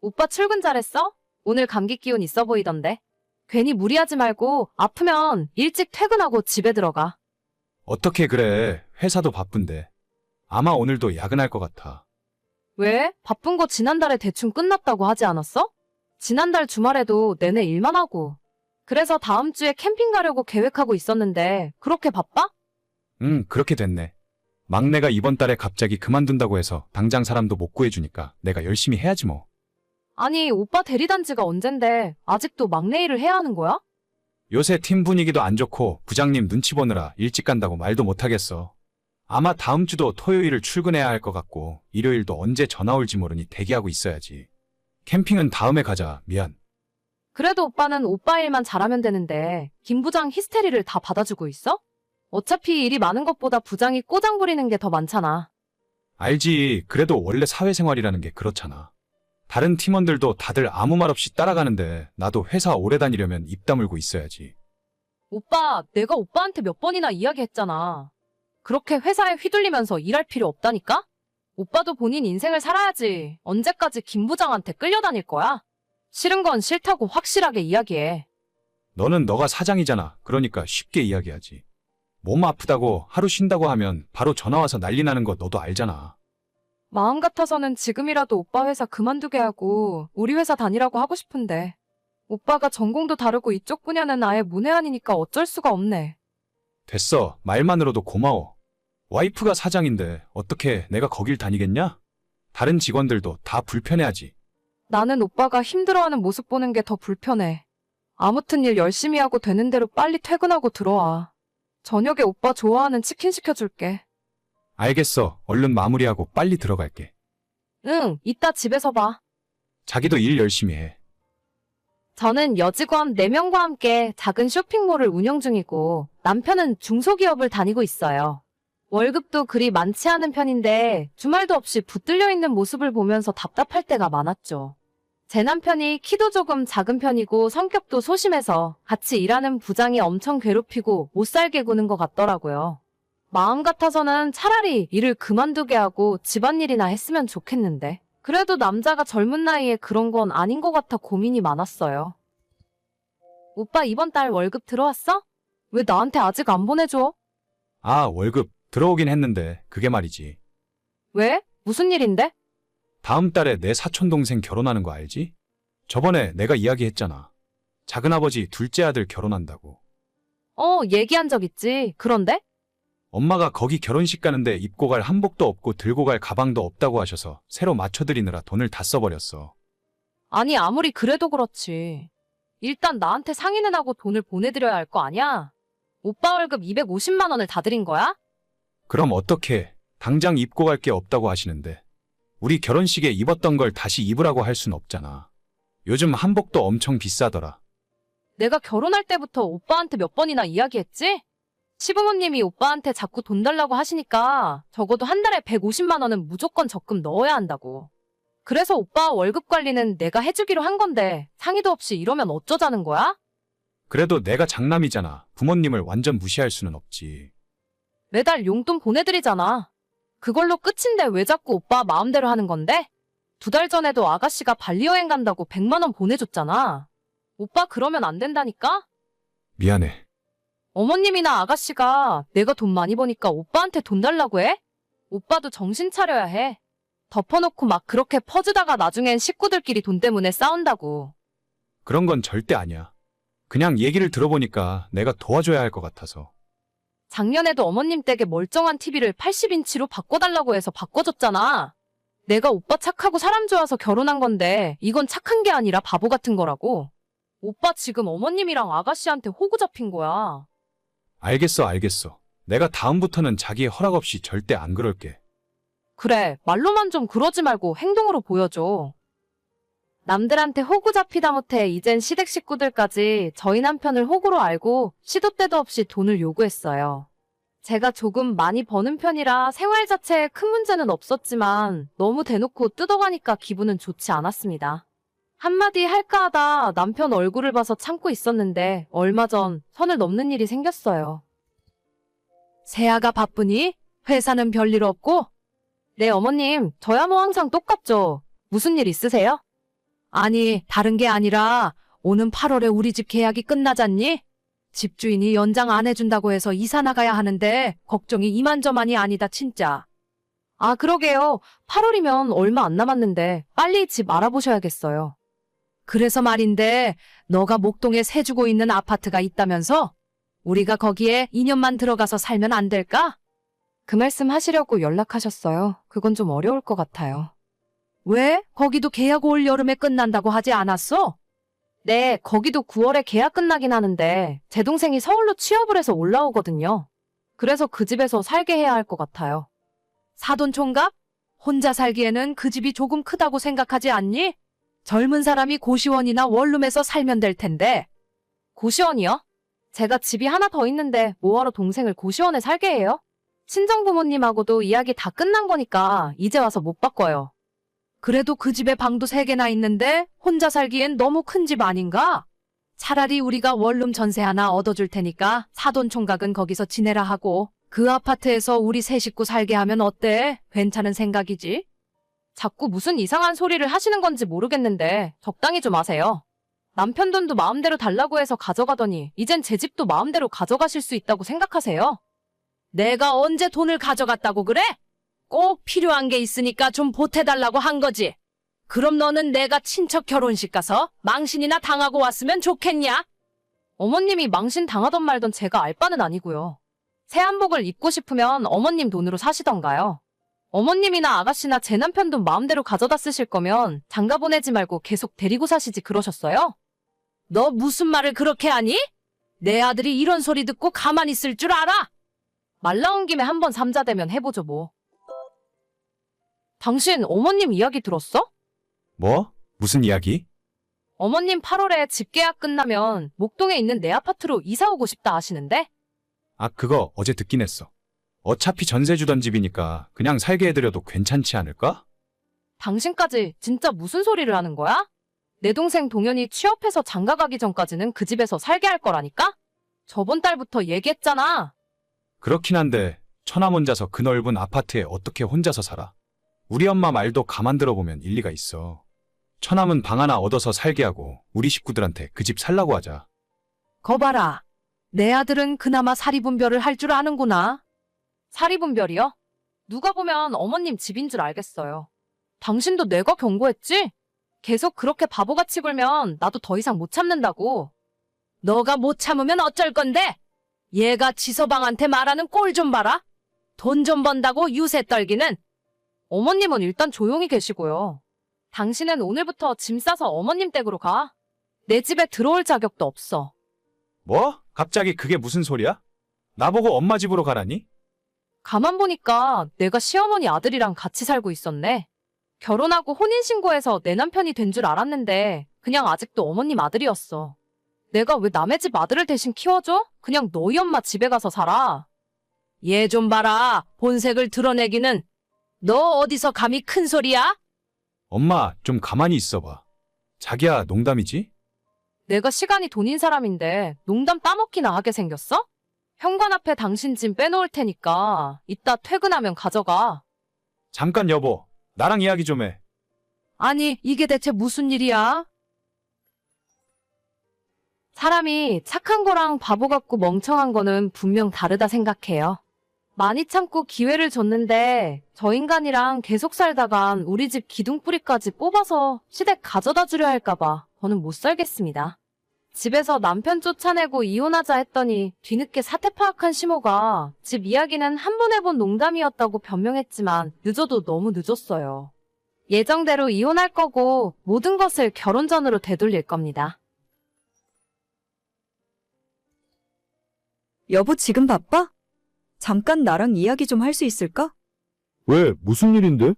오빠 출근 잘했어? 오늘 감기 기운 있어 보이던데. 괜히 무리하지 말고 아프면 일찍 퇴근하고 집에 들어가. 어떻게 그래? 회사도 바쁜데. 아마 오늘도 야근할 것 같아. 왜? 바쁜 거 지난달에 대충 끝났다고 하지 않았어? 지난달 주말에도 내내 일만 하고. 그래서 다음 주에 캠핑 가려고 계획하고 있었는데 그렇게 바빠? 응, 그렇게 됐네. 막내가 이번 달에 갑자기 그만둔다고 해서 당장 사람도 못 구해주니까 내가 열심히 해야지 뭐. 아니, 오빠 대리단지가 언젠데 아직도 막내 일을 해야 하는 거야? 요새 팀 분위기도 안 좋고 부장님 눈치 보느라 일찍 간다고 말도 못 하겠어. 아마 다음 주도 토요일을 출근해야 할 것 같고 일요일도 언제 전화 올지 모르니 대기하고 있어야지. 캠핑은 다음에 가자. 미안. 그래도 오빠는 오빠 일만 잘하면 되는데 김 부장 히스테리를 다 받아주고 있어? 어차피 일이 많은 것보다 부장이 꼬장 부리는 게 더 많잖아. 알지. 그래도 원래 사회생활이라는 게 그렇잖아. 다른 팀원들도 다들 아무 말 없이 따라가는데 나도 회사 오래 다니려면 입 다물고 있어야지. 오빠, 내가 오빠한테 몇 번이나 이야기했잖아. 그렇게 회사에 휘둘리면서 일할 필요 없다니까? 오빠도 본인 인생을 살아야지. 언제까지 김 부장한테 끌려다닐 거야? 싫은 건 싫다고 확실하게 이야기해. 너는 너가 사장이잖아. 그러니까 쉽게 이야기하지. 몸 아프다고 하루 쉰다고 하면 바로 전화 와서 난리 나는 거 너도 알잖아. 마음 같아서는 지금이라도 오빠 회사 그만두게 하고 우리 회사 다니라고 하고 싶은데 오빠가 전공도 다르고 이쪽 분야는 아예 문외한이니까 어쩔 수가 없네. 됐어. 말만으로도 고마워. 와이프가 사장인데 어떻게 내가 거길 다니겠냐? 다른 직원들도 다 불편해하지. 나는 오빠가 힘들어하는 모습 보는 게 더 불편해. 아무튼 일 열심히 하고 되는 대로 빨리 퇴근하고 들어와. 저녁에 오빠 좋아하는 치킨 시켜줄게. 알겠어. 얼른 마무리하고 빨리 들어갈게. 응, 이따 집에서 봐. 자기도 일 열심히 해. 저는 여직원 4명과 함께 작은 쇼핑몰을 운영 중이고 남편은 중소기업을 다니고 있어요. 월급도 그리 많지 않은 편인데 주말도 없이 붙들려 있는 모습을 보면서 답답할 때가 많았죠. 제 남편이 키도 조금 작은 편이고 성격도 소심해서 같이 일하는 부장이 엄청 괴롭히고 못살게 구는 것 같더라고요. 마음 같아서는 차라리 일을 그만두게 하고 집안일이나 했으면 좋겠는데 그래도 남자가 젊은 나이에 그런 건 아닌 것 같아 고민이 많았어요. 오빠 이번 달 월급 들어왔어? 왜 나한테 아직 안 보내줘? 아, 월급 들어오긴 했는데 그게 말이지. 왜? 무슨 일인데? 다음 달에 내 사촌동생 결혼하는 거 알지? 저번에 내가 이야기했잖아. 작은아버지 둘째 아들 결혼한다고. 얘기한 적 있지. 그런데? 엄마가 거기 결혼식 가는데 입고 갈 한복도 없고 들고 갈 가방도 없다고 하셔서 새로 맞춰드리느라 돈을 다 써버렸어. 아니 아무리 그래도 그렇지. 일단 나한테 상의는 하고 돈을 보내드려야 할 거 아니야? 오빠 월급 250만 원을 다 드린 거야? 그럼 어떻게 당장 입고 갈 게 없다고 하시는데 우리 결혼식에 입었던 걸 다시 입으라고 할 순 없잖아. 요즘 한복도 엄청 비싸더라. 내가 결혼할 때부터 오빠한테 몇 번이나 이야기했지? 시부모님이 오빠한테 자꾸 돈 달라고 하시니까 적어도 한 달에 150만 원은 무조건 적금 넣어야 한다고. 그래서 오빠 월급 관리는 내가 해주기로 한 건데 상의도 없이 이러면 어쩌자는 거야? 그래도 내가 장남이잖아. 부모님을 완전 무시할 수는 없지. 매달 용돈 보내드리잖아. 그걸로 끝인데 왜 자꾸 오빠 마음대로 하는 건데? 2달 전에도 아가씨가 발리 여행 간다고 100만 원 보내줬잖아. 오빠 그러면 안 된다니까? 미안해. 어머님이나 아가씨가 내가 돈 많이 버니까 오빠한테 돈 달라고 해? 오빠도 정신 차려야 해. 덮어놓고 막 그렇게 퍼주다가 나중엔 식구들끼리 돈 때문에 싸운다고. 그런 건 절대 아니야. 그냥 얘기를 들어보니까 내가 도와줘야 할 것 같아서. 작년에도 어머님 댁에 멀쩡한 TV를 80인치로 바꿔달라고 해서 바꿔줬잖아. 내가 오빠 착하고 사람 좋아서 결혼한 건데 이건 착한 게 아니라 바보 같은 거라고. 오빠 지금 어머님이랑 아가씨한테 호구 잡힌 거야. 알겠어. 내가 다음부터는 자기의 허락 없이 절대 안 그럴게. 그래, 말로만 좀 그러지 말고 행동으로 보여줘. 남들한테 호구 잡히다 못해 이젠 시댁 식구들까지 저희 남편을 호구로 알고 시도 때도 없이 돈을 요구했어요. 제가 조금 많이 버는 편이라 생활 자체에 큰 문제는 없었지만 너무 대놓고 뜯어가니까 기분은 좋지 않았습니다. 한마디 할까 하다 남편 얼굴을 봐서 참고 있었는데 얼마 전 선을 넘는 일이 생겼어요. 세아가 바쁘니? 회사는 별일 없고? 네 어머님, 저야 뭐 항상 똑같죠. 무슨 일 있으세요? 아니, 다른 게 아니라 오는 8월에 우리 집 계약이 끝나잖니? 집주인이 연장 안 해준다고 해서 이사 나가야 하는데 걱정이 이만저만이 아니다, 진짜. 아, 그러게요. 8월이면 얼마 안 남았는데 빨리 집 알아보셔야겠어요. 그래서 말인데 너가 목동에 세 주고 있는 아파트가 있다면서? 우리가 거기에 2년만 들어가서 살면 안 될까? 그 말씀 하시려고 연락하셨어요. 그건 좀 어려울 것 같아요. 왜? 거기도 계약 올 여름에 끝난다고 하지 않았어? 네, 거기도 9월에 계약 끝나긴 하는데 제 동생이 서울로 취업을 해서 올라오거든요. 그래서 그 집에서 살게 해야 할 것 같아요. 사돈 총각? 혼자 살기에는 그 집이 조금 크다고 생각하지 않니? 젊은 사람이 고시원이나 원룸에서 살면 될 텐데. 고시원이요? 제가 집이 하나 더 있는데 뭐하러 동생을 고시원에 살게 해요? 친정부모님하고도 이야기 다 끝난 거니까 이제 와서 못 바꿔요. 그래도 그 집에 방도 3개나 있는데 혼자 살기엔 너무 큰 집 아닌가? 차라리 우리가 원룸 전세 하나 얻어줄 테니까 사돈 총각은 거기서 지내라 하고 그 아파트에서 우리 세 식구 살게 하면 어때? 괜찮은 생각이지? 자꾸 무슨 이상한 소리를 하시는 건지 모르겠는데 적당히 좀 하세요. 남편 돈도 마음대로 달라고 해서 가져가더니 이젠 제 집도 마음대로 가져가실 수 있다고 생각하세요? 내가 언제 돈을 가져갔다고 그래? 꼭 필요한 게 있으니까 좀 보태달라고 한 거지. 그럼 너는 내가 친척 결혼식 가서 망신이나 당하고 왔으면 좋겠냐? 어머님이 망신 당하던 말던 제가 알 바는 아니고요. 새 한복을 입고 싶으면 어머님 돈으로 사시던가요. 어머님이나 아가씨나 제 남편 돈 마음대로 가져다 쓰실 거면 장가 보내지 말고 계속 데리고 사시지 그러셨어요? 너 무슨 말을 그렇게 하니? 내 아들이 이런 소리 듣고 가만히 있을 줄 알아? 말 나온 김에 한번 삼자대면 해보죠 뭐. 당신 어머님 이야기 들었어? 뭐? 무슨 이야기? 어머님 8월에 집 계약 끝나면 목동에 있는 내 아파트로 이사 오고 싶다 하시는데? 아, 그거 어제 듣긴 했어. 어차피 전세 주던 집이니까 그냥 살게 해드려도 괜찮지 않을까? 당신까지 진짜 무슨 소리를 하는 거야? 내 동생 동현이 취업해서 장가 가기 전까지는 그 집에서 살게 할 거라니까? 저번 달부터 얘기했잖아. 그렇긴 한데 처남 혼자서 그 넓은 아파트에 어떻게 혼자서 살아? 우리 엄마 말도 가만 들어보면 일리가 있어. 처남은 방 하나 얻어서 살게 하고 우리 식구들한테 그 집 살라고 하자. 거 봐라. 내 아들은 그나마 사리분별을 할 줄 아는구나. 사리분별이요? 누가 보면 어머님 집인 줄 알겠어요. 당신도 내가 경고했지? 계속 그렇게 바보같이 굴면 나도 더 이상 못 참는다고. 너가 못 참으면 어쩔 건데? 얘가 지서방한테 말하는 꼴 좀 봐라. 돈 좀 번다고 유세 떨기는. 어머님은 일단 조용히 계시고요. 당신은 오늘부터 짐 싸서 어머님 댁으로 가. 내 집에 들어올 자격도 없어. 뭐? 갑자기 그게 무슨 소리야? 나보고 엄마 집으로 가라니? 가만 보니까 내가 시어머니 아들이랑 같이 살고 있었네. 결혼하고 혼인신고해서 내 남편이 된 줄 알았는데 그냥 아직도 어머님 아들이었어. 내가 왜 남의 집 아들을 대신 키워줘? 그냥 너희 엄마 집에 가서 살아. 얘 좀 봐라. 본색을 드러내기는. 너 어디서 감히 큰 소리야? 엄마, 좀 가만히 있어봐. 자기야, 농담이지? 내가 시간이 돈인 사람인데 농담 따먹기나 하게 생겼어? 현관 앞에 당신 짐 빼놓을 테니까 이따 퇴근하면 가져가. 잠깐 여보, 나랑 이야기 좀 해. 아니, 이게 대체 무슨 일이야? 사람이 착한 거랑 바보 같고 멍청한 거는 분명 다르다 생각해요. 많이 참고 기회를 줬는데 저 인간이랑 계속 살다간 우리 집 기둥뿌리까지 뽑아서 시댁 가져다 주려 할까봐 저는 못 살겠습니다. 집에서 남편 쫓아내고 이혼하자 했더니 뒤늦게 사태 파악한 시모가 집 이야기는 한 번 해본 농담이었다고 변명했지만 늦어도 너무 늦었어요. 예정대로 이혼할 거고 모든 것을 결혼 전으로 되돌릴 겁니다. 여보, 지금 바빠? 잠깐 나랑 이야기 좀 할 수 있을까? 왜, 무슨 일인데?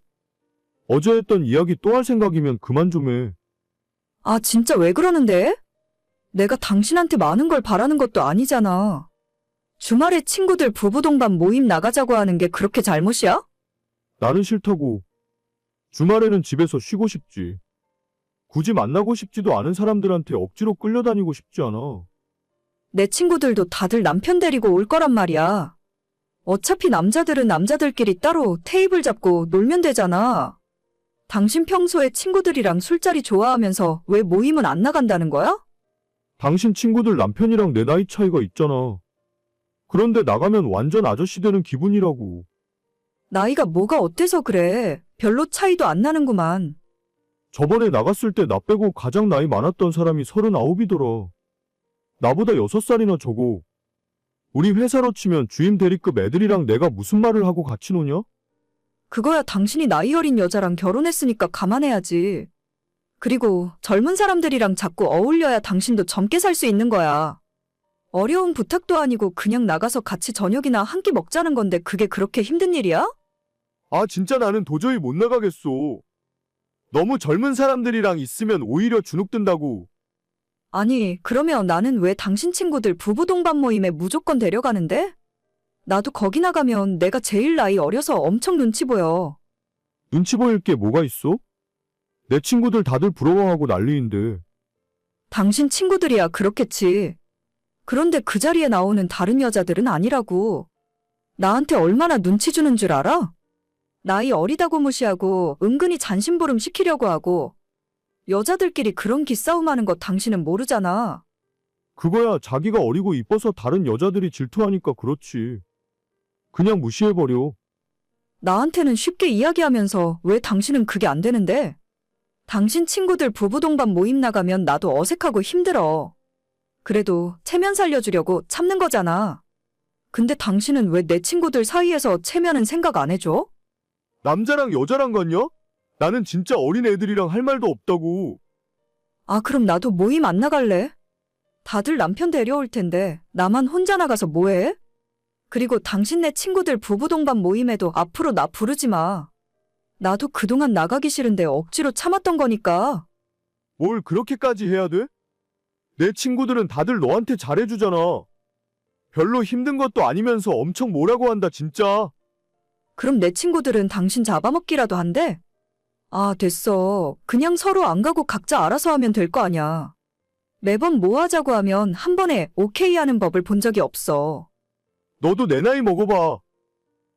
어제 했던 이야기 또 할 생각이면 그만 좀 해. 아, 진짜 왜 그러는데? 내가 당신한테 많은 걸 바라는 것도 아니잖아. 주말에 친구들 부부 동반 모임 나가자고 하는 게 그렇게 잘못이야? 나는 싫다고. 주말에는 집에서 쉬고 싶지. 굳이 만나고 싶지도 않은 사람들한테 억지로 끌려다니고 싶지 않아. 내 친구들도 다들 남편 데리고 올 거란 말이야. 어차피 남자들은 남자들끼리 따로 테이블 잡고 놀면 되잖아. 당신 평소에 친구들이랑 술자리 좋아하면서 왜 모임은 안 나간다는 거야? 당신 친구들 남편이랑 내 나이 차이가 있잖아. 그런데 나가면 완전 아저씨 되는 기분이라고. 나이가 뭐가 어때서 그래? 별로 차이도 안 나는구만. 저번에 나갔을 때 나 빼고 가장 나이 많았던 사람이 39이더라. 나보다 6살이나 적어. 우리 회사로 치면 주임 대리급 애들이랑 내가 무슨 말을 하고 같이 노냐? 그거야 당신이 나이 어린 여자랑 결혼했으니까 감안해야지. 그리고 젊은 사람들이랑 자꾸 어울려야 당신도 젊게 살 수 있는 거야. 어려운 부탁도 아니고 그냥 나가서 같이 저녁이나 한 끼 먹자는 건데 그게 그렇게 힘든 일이야? 아, 진짜 나는 도저히 못 나가겠어. 너무 젊은 사람들이랑 있으면 오히려 주눅든다고. 아니, 그러면 나는 왜 당신 친구들 부부 동반 모임에 무조건 데려가는데? 나도 거기 나가면 내가 제일 나이 어려서 엄청 눈치 보여. 눈치 보일 게 뭐가 있어? 내 친구들 다들 부러워하고 난리인데. 당신 친구들이야 그렇겠지. 그런데 그 자리에 나오는 다른 여자들은 아니라고. 나한테 얼마나 눈치 주는 줄 알아? 나이 어리다고 무시하고 은근히 잔심부름 시키려고 하고. 여자들끼리 그런 기싸움하는 거 당신은 모르잖아. 그거야 자기가 어리고 이뻐서 다른 여자들이 질투하니까 그렇지. 그냥 무시해버려. 나한테는 쉽게 이야기하면서 왜 당신은 그게 안 되는데? 당신 친구들 부부 동반 모임 나가면 나도 어색하고 힘들어. 그래도 체면 살려주려고 참는 거잖아. 근데 당신은 왜 내 친구들 사이에서 체면은 생각 안 해줘? 남자랑 여자랑 같냐? 나는 진짜 어린 애들이랑 할 말도 없다고. 아, 그럼 나도 모임 안 나갈래? 다들 남편 데려올 텐데 나만 혼자 나가서 뭐해? 그리고 당신네 친구들 부부 동반 모임에도 앞으로 나 부르지 마. 나도 그동안 나가기 싫은데 억지로 참았던 거니까. 뭘 그렇게까지 해야 돼? 내 친구들은 다들 너한테 잘해주잖아. 별로 힘든 것도 아니면서 엄청 뭐라고 한다 진짜. 그럼 내 친구들은 당신 잡아먹기라도 한대? 아, 됐어. 그냥 서로 안 가고 각자 알아서 하면 될 거 아냐. 매번 뭐 하자고 하면 한 번에 오케이 하는 법을 본 적이 없어. 너도 내 나이 먹어봐.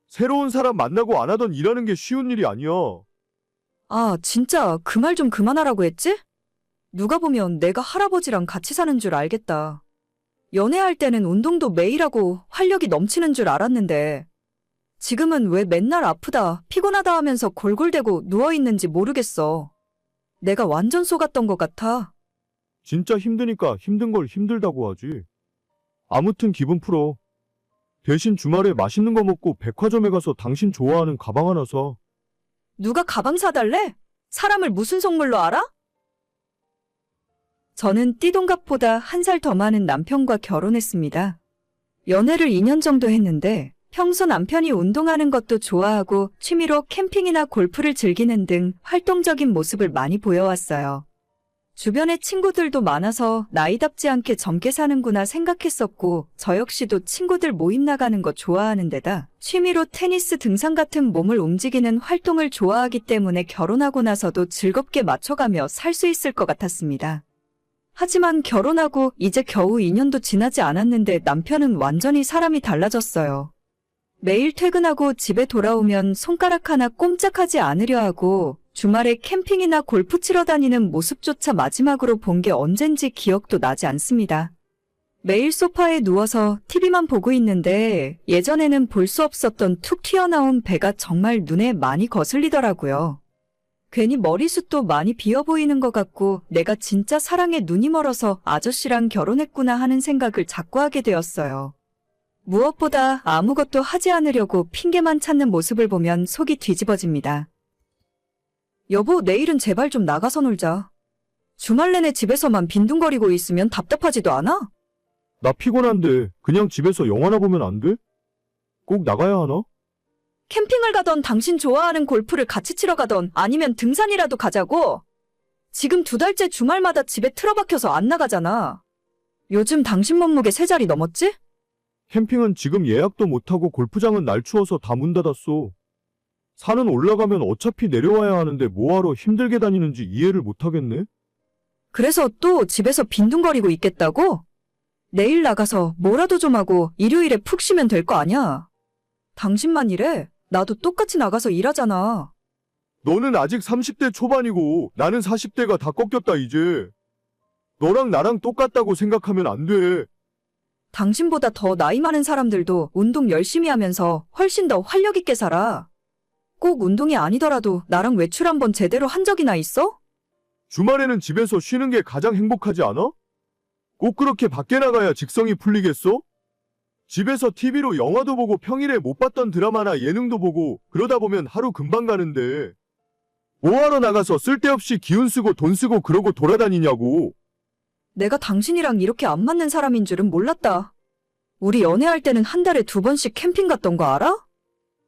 새로운 사람 만나고 안 하던 일하는 게 쉬운 일이 아니야. 아, 진짜 그 말 좀 그만하라고 했지? 누가 보면 내가 할아버지랑 같이 사는 줄 알겠다. 연애할 때는 운동도 매일 하고 활력이 넘치는 줄 알았는데 지금은 왜 맨날 아프다, 피곤하다 하면서 골골대고 누워있는지 모르겠어. 내가 완전 속았던 것 같아. 진짜 힘드니까 힘든 걸 힘들다고 하지. 아무튼 기분 풀어. 대신 주말에 맛있는 거 먹고 백화점에 가서 당신 좋아하는 가방 하나 사. 누가 가방 사달래? 사람을 무슨 속물로 알아? 저는 띠동갑보다 한 살 더 많은 남편과 결혼했습니다. 연애를 2년 정도 했는데 평소 남편이 운동하는 것도 좋아하고 취미로 캠핑이나 골프를 즐기는 등 활동적인 모습을 많이 보여왔어요. 주변에 친구들도 많아서 나이답지 않게 젊게 사는구나 생각했었고 저 역시도 친구들 모임 나가는 거 좋아하는 데다 취미로 테니스 등산 같은 몸을 움직이는 활동을 좋아하기 때문에 결혼하고 나서도 즐겁게 맞춰가며 살 수 있을 것 같았습니다. 하지만 결혼하고 이제 겨우 2년도 지나지 않았는데 남편은 완전히 사람이 달라졌어요. 매일 퇴근하고 집에 돌아오면 손가락 하나 꼼짝하지 않으려 하고 주말에 캠핑이나 골프 치러 다니는 모습조차 마지막으로 본 게 언젠지 기억도 나지 않습니다. 매일 소파에 누워서 TV만 보고 있는데 예전에는 볼 수 없었던 툭 튀어나온 배가 정말 눈에 많이 거슬리더라고요. 괜히 머리숱도 많이 비어 보이는 것 같고 내가 진짜 사랑에 눈이 멀어서 아저씨랑 결혼했구나 하는 생각을 자꾸 하게 되었어요. 무엇보다 아무것도 하지 않으려고 핑계만 찾는 모습을 보면 속이 뒤집어집니다. 여보, 내일은 제발 좀 나가서 놀자. 주말 내내 집에서만 빈둥거리고 있으면 답답하지도 않아? 나 피곤한데 그냥 집에서 영화나 보면 안 돼? 꼭 나가야 하나? 캠핑을 가던 당신 좋아하는 골프를 같이 치러 가던 아니면 등산이라도 가자고. 지금 2달째 주말마다 집에 틀어박혀서 안 나가잖아. 요즘 당신 몸무게 3자리 넘었지? 캠핑은 지금 예약도 못하고 골프장은 날 추워서 다 문 닫았어. 산은 올라가면 어차피 내려와야 하는데 뭐하러 힘들게 다니는지 이해를 못하겠네? 그래서 또 집에서 빈둥거리고 있겠다고? 내일 나가서 뭐라도 좀 하고 일요일에 푹 쉬면 될 거 아냐? 당신만 이래? 나도 똑같이 나가서 일하잖아. 너는 아직 30대 초반이고 나는 40대가 다 꺾였다 이제. 너랑 나랑 똑같다고 생각하면 안 돼. 당신보다 더 나이 많은 사람들도 운동 열심히 하면서 훨씬 더 활력 있게 살아. 꼭 운동이 아니더라도 나랑 외출 한번 제대로 한 적이나 있어? 주말에는 집에서 쉬는 게 가장 행복하지 않아? 꼭 그렇게 밖에 나가야 직성이 풀리겠어? 집에서 TV로 영화도 보고 평일에 못 봤던 드라마나 예능도 보고 그러다 보면 하루 금방 가는데 뭐하러 나가서 쓸데없이 기운 쓰고 돈 쓰고 그러고 돌아다니냐고. 내가 당신이랑 이렇게 안 맞는 사람인 줄은 몰랐다. 우리 연애할 때는 한 달에 2번씩 캠핑 갔던 거 알아?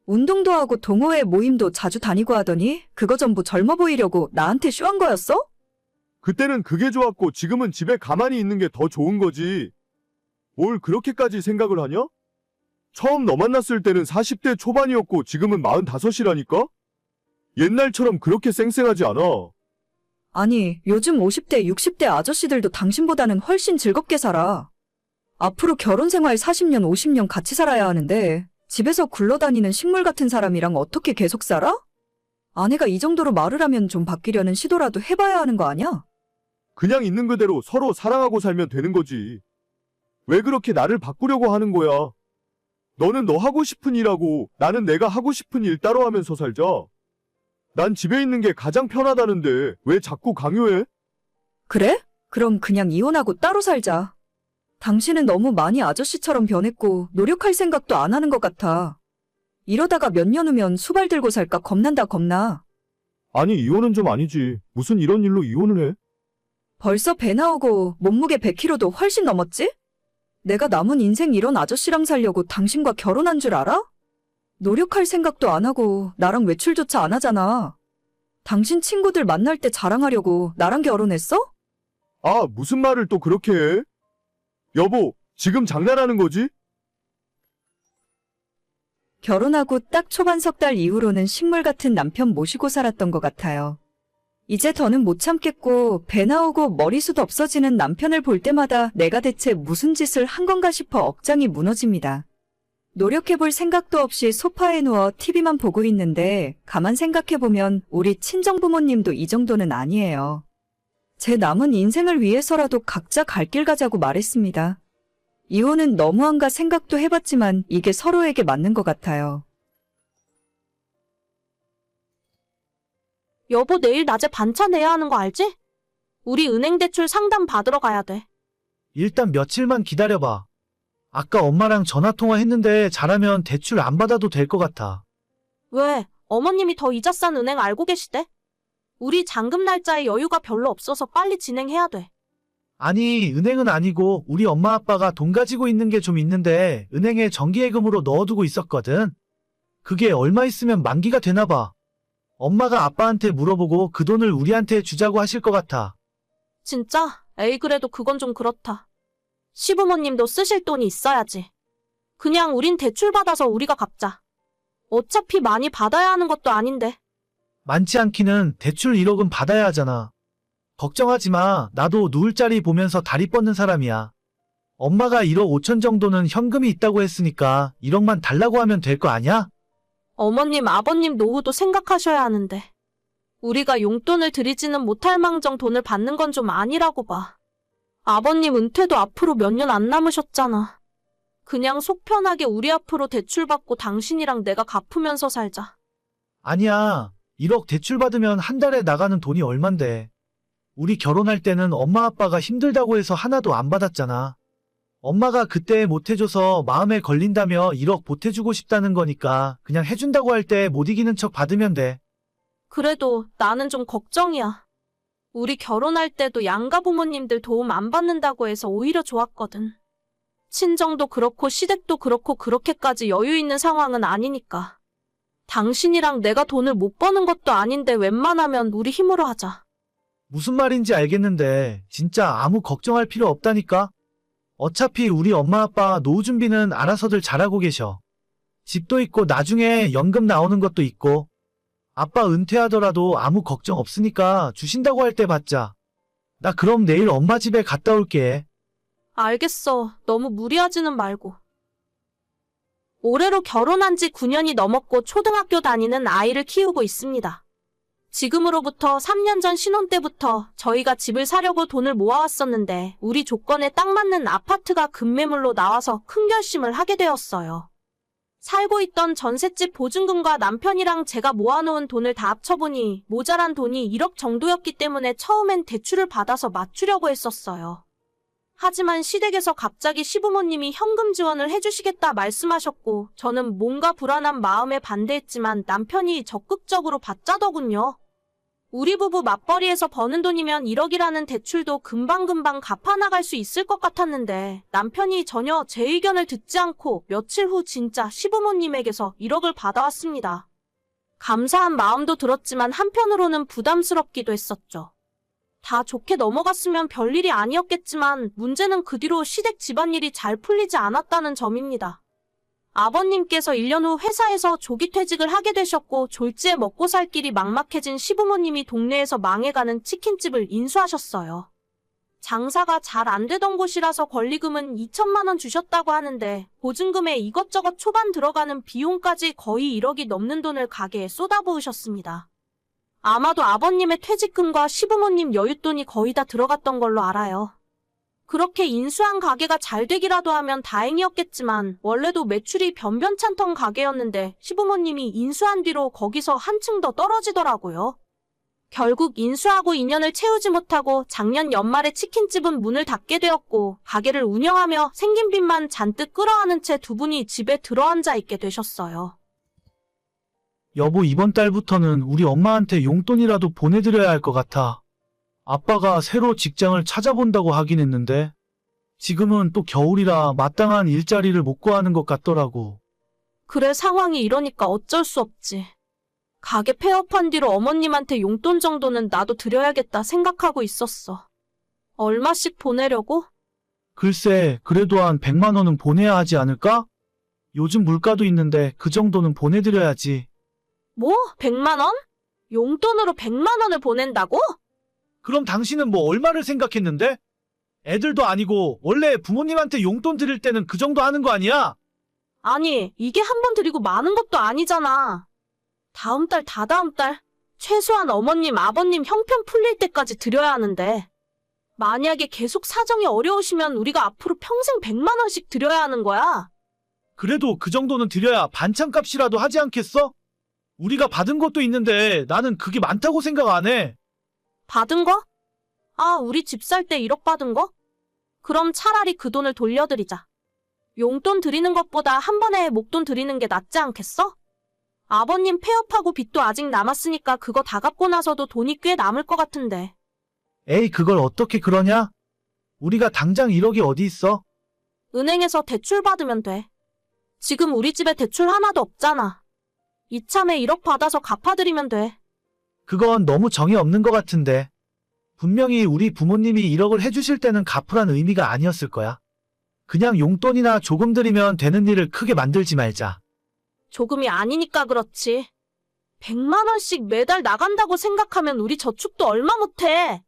운동도 하고 동호회 모임도 자주 다니고 하더니 그거 전부 젊어 보이려고 나한테 쇼한 거였어? 그때는 그게 좋았고 지금은 집에 가만히 있는 게 더 좋은 거지. 뭘 그렇게까지 생각을 하냐? 처음 너 만났을 때는 40대 초반이었고 지금은 45이라니까? 옛날처럼 그렇게 쌩쌩하지 않아. 아니, 요즘 50대, 60대 아저씨들도 당신보다는 훨씬 즐겁게 살아. 앞으로 결혼 생활 40년, 50년 같이 살아야 하는데 집에서 굴러다니는 식물 같은 사람이랑 어떻게 계속 살아? 아내가 이 정도로 말을 하면 좀 바뀌려는 시도라도 해봐야 하는 거 아니야? 그냥 있는 그대로 서로 사랑하고 살면 되는 거지. 왜 그렇게 나를 바꾸려고 하는 거야? 너는 너 하고 싶은 일하고 나는 내가 하고 싶은 일 따로 하면서 살자. 난 집에 있는 게 가장 편하다는데 왜 자꾸 강요해? 그래? 그럼 그냥 이혼하고 따로 살자. 당신은 너무 많이 아저씨처럼 변했고 노력할 생각도 안 하는 것 같아. 이러다가 몇 년 후면 수발 들고 살까 겁난다 겁나. 아니 이혼은 좀 아니지. 무슨 이런 일로 이혼을 해? 벌써 배 나오고 몸무게 100kg도 훨씬 넘었지? 내가 남은 인생 이런 아저씨랑 살려고 당신과 결혼한 줄 알아? 노력할 생각도 안 하고 나랑 외출조차 안 하잖아. 당신 친구들 만날 때 자랑하려고 나랑 결혼했어? 아, 무슨 말을 또 그렇게 해? 여보, 지금 장난하는 거지? 결혼하고 딱 초반 3달 이후로는 식물 같은 남편 모시고 살았던 것 같아요. 이제 더는 못 참겠고 배 나오고 머리숱 없어지는 남편을 볼 때마다 내가 대체 무슨 짓을 한 건가 싶어 억장이 무너집니다. 노력해볼 생각도 없이 소파에 누워 TV만 보고 있는데 가만 생각해보면 우리 친정부모님도 이 정도는 아니에요. 제 남은 인생을 위해서라도 각자 갈 길 가자고 말했습니다. 이혼은 너무한가 생각도 해봤지만 이게 서로에게 맞는 것 같아요. 여보, 내일 낮에 반차 내야 하는 거 알지? 우리 은행 대출 상담 받으러 가야 돼. 일단 며칠만 기다려봐. 아까 엄마랑 전화통화했는데 잘하면 대출 안 받아도 될 것 같아. 왜? 어머님이 더 이자 싼 은행 알고 계시대? 우리 잔금 날짜에 여유가 별로 없어서 빨리 진행해야 돼. 아니, 은행은 아니고 우리 엄마 아빠가 돈 가지고 있는 게 좀 있는데 은행에 정기예금으로 넣어두고 있었거든. 그게 얼마 있으면 만기가 되나 봐. 엄마가 아빠한테 물어보고 그 돈을 우리한테 주자고 하실 것 같아. 진짜? 에이, 그래도 그건 좀 그렇다. 시부모님도 쓰실 돈이 있어야지. 그냥 우린 대출 받아서 우리가 갚자. 어차피 많이 받아야 하는 것도 아닌데. 많지 않기는 대출 1억은 받아야 하잖아. 걱정하지 마. 나도 누울 자리 보면서 다리 뻗는 사람이야. 엄마가 1억 5천 정도는 현금이 있다고 했으니까 1억만 달라고 하면 될 거 아니야? 어머님, 아버님 노후도 생각하셔야 하는데. 우리가 용돈을 드리지는 못할 망정 돈을 받는 건 좀 아니라고 봐. 아버님 은퇴도 앞으로 몇 년 안 남으셨잖아. 그냥 속 편하게 우리 앞으로 대출 받고 당신이랑 내가 갚으면서 살자. 아니야. 1억 대출 받으면 한 달에 나가는 돈이 얼만데. 우리 결혼할 때는 엄마 아빠가 힘들다고 해서 하나도 안 받았잖아. 엄마가 그때 못 해줘서 마음에 걸린다며 1억 보태주고 싶다는 거니까 그냥 해준다고 할 때 못 이기는 척 받으면 돼. 그래도 나는 좀 걱정이야. 우리 결혼할 때도 양가 부모님들 도움 안 받는다고 해서 오히려 좋았거든. 친정도 그렇고 시댁도 그렇고 그렇게까지 여유 있는 상황은 아니니까. 당신이랑 내가 돈을 못 버는 것도 아닌데 웬만하면 우리 힘으로 하자. 무슨 말인지 알겠는데 진짜 아무 걱정할 필요 없다니까? 어차피 우리 엄마 아빠 노후 준비는 알아서들 잘하고 계셔. 집도 있고 나중에 연금 나오는 것도 있고. 아빠 은퇴하더라도 아무 걱정 없으니까 주신다고 할 때 받자. 나 그럼 내일 엄마 집에 갔다 올게. 알겠어. 너무 무리하지는 말고. 올해로 결혼한 지 9년이 넘었고 초등학교 다니는 아이를 키우고 있습니다. 지금으로부터 3년 전 신혼 때부터 저희가 집을 사려고 돈을 모아왔었는데 우리 조건에 딱 맞는 아파트가 급매물로 나와서 큰 결심을 하게 되었어요. 살고 있던 전셋집 보증금과 남편이랑 제가 모아놓은 돈을 다 합쳐보니 모자란 돈이 1억 정도였기 때문에 처음엔 대출을 받아서 맞추려고 했었어요. 하지만 시댁에서 갑자기 시부모님이 현금 지원을 해주시겠다 말씀하셨고 저는 뭔가 불안한 마음에 반대했지만 남편이 적극적으로 받자더군요. 우리 부부 맞벌이에서 버는 돈이면 1억이라는 대출도 금방금방 갚아나갈 수 있을 것 같았는데 남편이 전혀 제 의견을 듣지 않고 며칠 후 진짜 시부모님에게서 1억을 받아왔습니다. 감사한 마음도 들었지만 한편으로는 부담스럽기도 했었죠. 다 좋게 넘어갔으면 별일이 아니었겠지만 문제는 그 뒤로 시댁 집안일이 잘 풀리지 않았다는 점입니다. 아버님께서 1년 후 회사에서 조기 퇴직을 하게 되셨고 졸지에 먹고 살 길이 막막해진 시부모님이 동네에서 망해가는 치킨집을 인수하셨어요. 장사가 잘 안 되던 곳이라서 권리금은 2천만 원 주셨다고 하는데 보증금에 이것저것 초반 들어가는 비용까지 거의 1억이 넘는 돈을 가게에 쏟아부으셨습니다. 아마도 아버님의 퇴직금과 시부모님 여윳돈이 거의 다 들어갔던 걸로 알아요. 그렇게 인수한 가게가 잘 되기라도 하면 다행이었겠지만 원래도 매출이 변변찮던 가게였는데 시부모님이 인수한 뒤로 거기서 한층 더 떨어지더라고요. 결국 인수하고 2년을 채우지 못하고 작년 연말에 치킨집은 문을 닫게 되었고 가게를 운영하며 생긴 빚만 잔뜩 끌어안은 채 두 분이 집에 들어앉아 있게 되셨어요. 여보, 이번 달부터는 우리 엄마한테 용돈이라도 보내드려야 할 것 같아. 아빠가 새로 직장을 찾아본다고 하긴 했는데 지금은 또 겨울이라 마땅한 일자리를 못 구하는 것 같더라고. 그래, 상황이 이러니까 어쩔 수 없지. 가게 폐업한 뒤로 어머님한테 용돈 정도는 나도 드려야겠다 생각하고 있었어. 얼마씩 보내려고? 글쎄, 그래도 한 100만 원은 보내야 하지 않을까? 요즘 물가도 있는데 그 정도는 보내드려야지. 뭐? 100만 원? 용돈으로 100만 원을 보낸다고? 그럼 당신은 뭐 얼마를 생각했는데? 애들도 아니고 원래 부모님한테 용돈 드릴 때는 그 정도 하는 거 아니야? 아니, 이게 한 번 드리고 마는 것도 아니잖아. 다음 달, 다다음 달, 최소한 어머님, 아버님 형편 풀릴 때까지 드려야 하는데. 만약에 계속 사정이 어려우시면 우리가 앞으로 평생 100만 원씩 드려야 하는 거야. 그래도 그 정도는 드려야 반찬값이라도 하지 않겠어? 우리가 받은 것도 있는데 나는 그게 많다고 생각 안 해. 받은 거? 아, 우리 집 살 때 1억 받은 거? 그럼 차라리 그 돈을 돌려드리자. 용돈 드리는 것보다 한 번에 목돈 드리는 게 낫지 않겠어? 아버님 폐업하고 빚도 아직 남았으니까 그거 다 갚고 나서도 돈이 꽤 남을 것 같은데. 에이, 그걸 어떻게 그러냐? 우리가 당장 1억이 어디 있어? 은행에서 대출 받으면 돼. 지금 우리 집에 대출 하나도 없잖아. 이참에 1억 받아서 갚아드리면 돼. 그건 너무 정이 없는 것 같은데. 분명히 우리 부모님이 1억을 해주실 때는 갚으란 의미가 아니었을 거야. 그냥 용돈이나 조금 드리면 되는 일을 크게 만들지 말자. 조금이 아니니까 그렇지. 100만 원씩 매달 나간다고 생각하면 우리 저축도 얼마 못해.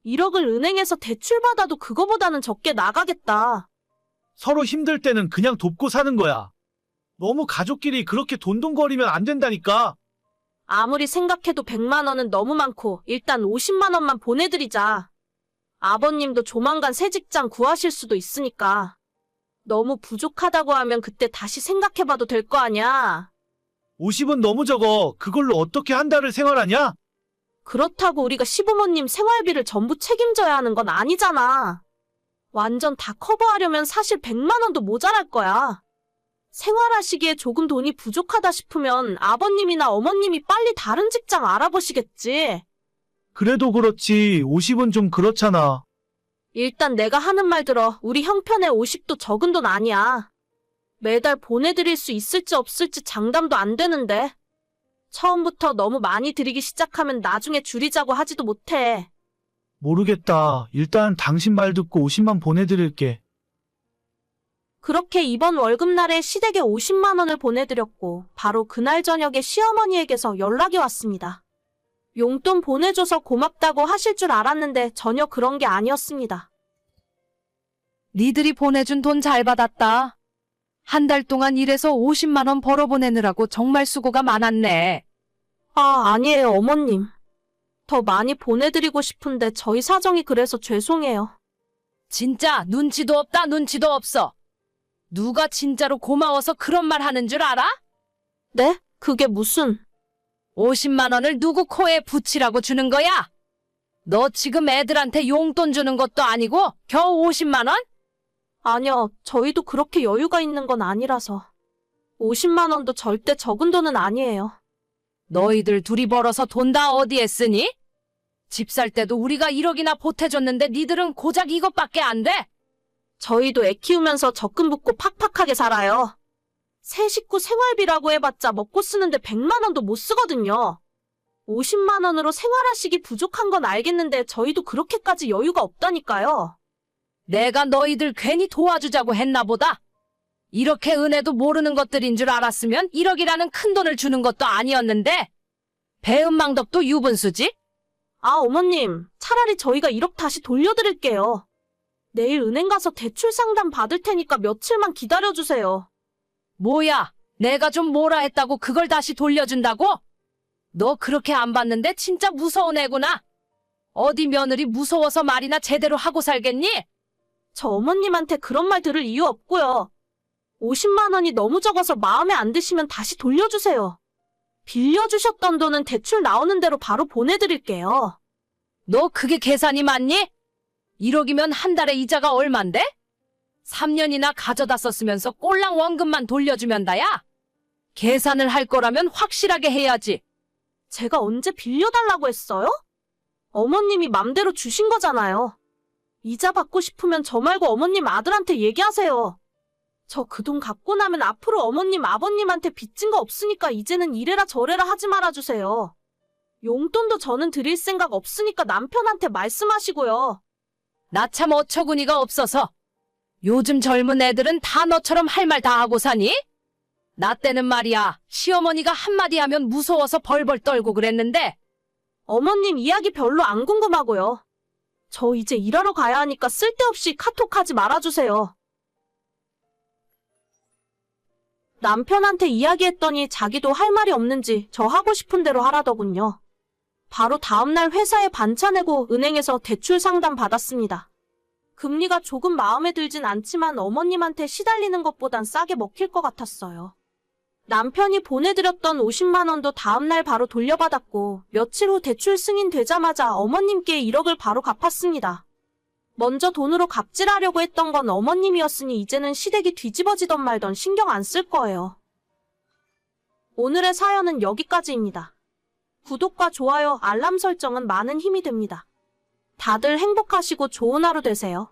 1억을 은행에서 대출 받아도 그거보다는 적게 나가겠다. 서로 힘들 때는 그냥 돕고 사는 거야. 너무 가족끼리 그렇게 돈돈거리면 안 된다니까. 아무리 생각해도 100만 원은 너무 많고 일단 50만 원만 보내드리자. 아버님도 조만간 새 직장 구하실 수도 있으니까. 너무 부족하다고 하면 그때 다시 생각해봐도 될 거 아니야. 50은 너무 적어. 그걸로 어떻게 한 달을 생활하냐? 그렇다고 우리가 시부모님 생활비를 전부 책임져야 하는 건 아니잖아. 완전 다 커버하려면 사실 100만 원도 모자랄 거야. 생활하시기에 조금 돈이 부족하다 싶으면 아버님이나 어머님이 빨리 다른 직장 알아보시겠지. 그래도 그렇지. 50은 좀 그렇잖아. 일단 내가 하는 말 들어. 우리 형편에 50도 적은 돈 아니야. 매달 보내드릴 수 있을지 없을지 장담도 안 되는데. 처음부터 너무 많이 드리기 시작하면 나중에 줄이자고 하지도 못해. 모르겠다. 일단 당신 말 듣고 50만 보내드릴게. 그렇게 이번 월급날에 시댁에 50만 원을 보내드렸고 바로 그날 저녁에 시어머니에게서 연락이 왔습니다. 용돈 보내줘서 고맙다고 하실 줄 알았는데 전혀 그런 게 아니었습니다. 니들이 보내준 돈 잘 받았다. 한 달 동안 일해서 50만 원 벌어 보내느라고 정말 수고가 많았네. 아니에요, 어머님. 더 많이 보내드리고 싶은데 저희 사정이 그래서 죄송해요. 진짜 눈치도 없다, 눈치도 없어. 누가 진짜로 고마워서 그런 말 하는 줄 알아? 네? 그게 무슨... 50만 원을 누구 코에 붙이라고 주는 거야? 너 지금 애들한테 용돈 주는 것도 아니고 겨우 50만 원? 아니요, 저희도 그렇게 여유가 있는 건 아니라서. 50만 원도 절대 적은 돈은 아니에요. 너희들 둘이 벌어서 돈 다 어디에 쓰니? 집 살 때도 우리가 1억이나 보태줬는데 니들은 고작 이것밖에 안 돼? 저희도 애 키우면서 적금 붓고 팍팍하게 살아요. 새 식구 생활비라고 해봤자 먹고 쓰는데 100만 원도 못 쓰거든요. 50만 원으로 생활하시기 부족한 건 알겠는데 저희도 그렇게까지 여유가 없다니까요. 내가 너희들 괜히 도와주자고 했나 보다. 이렇게 은혜도 모르는 것들인 줄 알았으면 1억이라는 큰 돈을 주는 것도 아니었는데. 배은망덕도 유분수지? 어머님, 차라리 저희가 1억 다시 돌려드릴게요. 내일 은행 가서 대출 상담 받을 테니까 며칠만 기다려주세요. 뭐야, 내가 좀 뭐라 했다고 그걸 다시 돌려준다고? 너 그렇게 안 받는데 진짜 무서운 애구나. 어디 며느리 무서워서 말이나 제대로 하고 살겠니? 저 어머님한테 그런 말 들을 이유 없고요. 50만 원이 너무 적어서 마음에 안 드시면 다시 돌려주세요. 빌려주셨던 돈은 대출 나오는 대로 바로 보내드릴게요. 너 그게 계산이 맞니? 1억이면 한 달에 이자가 얼만데? 3년이나 가져다 썼으면서 꼴랑 원금만 돌려주면 다야? 계산을 할 거라면 확실하게 해야지. 제가 언제 빌려달라고 했어요? 어머님이 맘대로 주신 거잖아요. 이자 받고 싶으면 저 말고 어머님 아들한테 얘기하세요. 저 그 돈 갖고 나면 앞으로 어머님 아버님한테 빚진 거 없으니까 이제는 이래라 저래라 하지 말아주세요. 용돈도 저는 드릴 생각 없으니까 남편한테 말씀하시고요. 나 참 어처구니가 없어서. 요즘 젊은 애들은 다 너처럼 할 말 다 하고 사니? 나 때는 말이야, 시어머니가 한마디 하면 무서워서 벌벌 떨고 그랬는데. 어머님 이야기 별로 안 궁금하고요. 저 이제 일하러 가야 하니까 쓸데없이 카톡하지 말아주세요. 남편한테 이야기했더니 자기도 할 말이 없는지 저 하고 싶은 대로 하라더군요. 바로 다음날 회사에 반차 내고 은행에서 대출 상담 받았습니다. 금리가 조금 마음에 들진 않지만 어머님한테 시달리는 것보단 싸게 먹힐 것 같았어요. 남편이 보내드렸던 50만 원도 다음날 바로 돌려받았고 며칠 후 대출 승인되자마자 어머님께 1억을 바로 갚았습니다. 먼저 돈으로 갑질하려고 했던 건 어머님이었으니 이제는 시댁이 뒤집어지던 말던 신경 안 쓸 거예요. 오늘의 사연은 여기까지입니다. 구독과 좋아요, 알람 설정은 많은 힘이 됩니다. 다들 행복하시고 좋은 하루 되세요.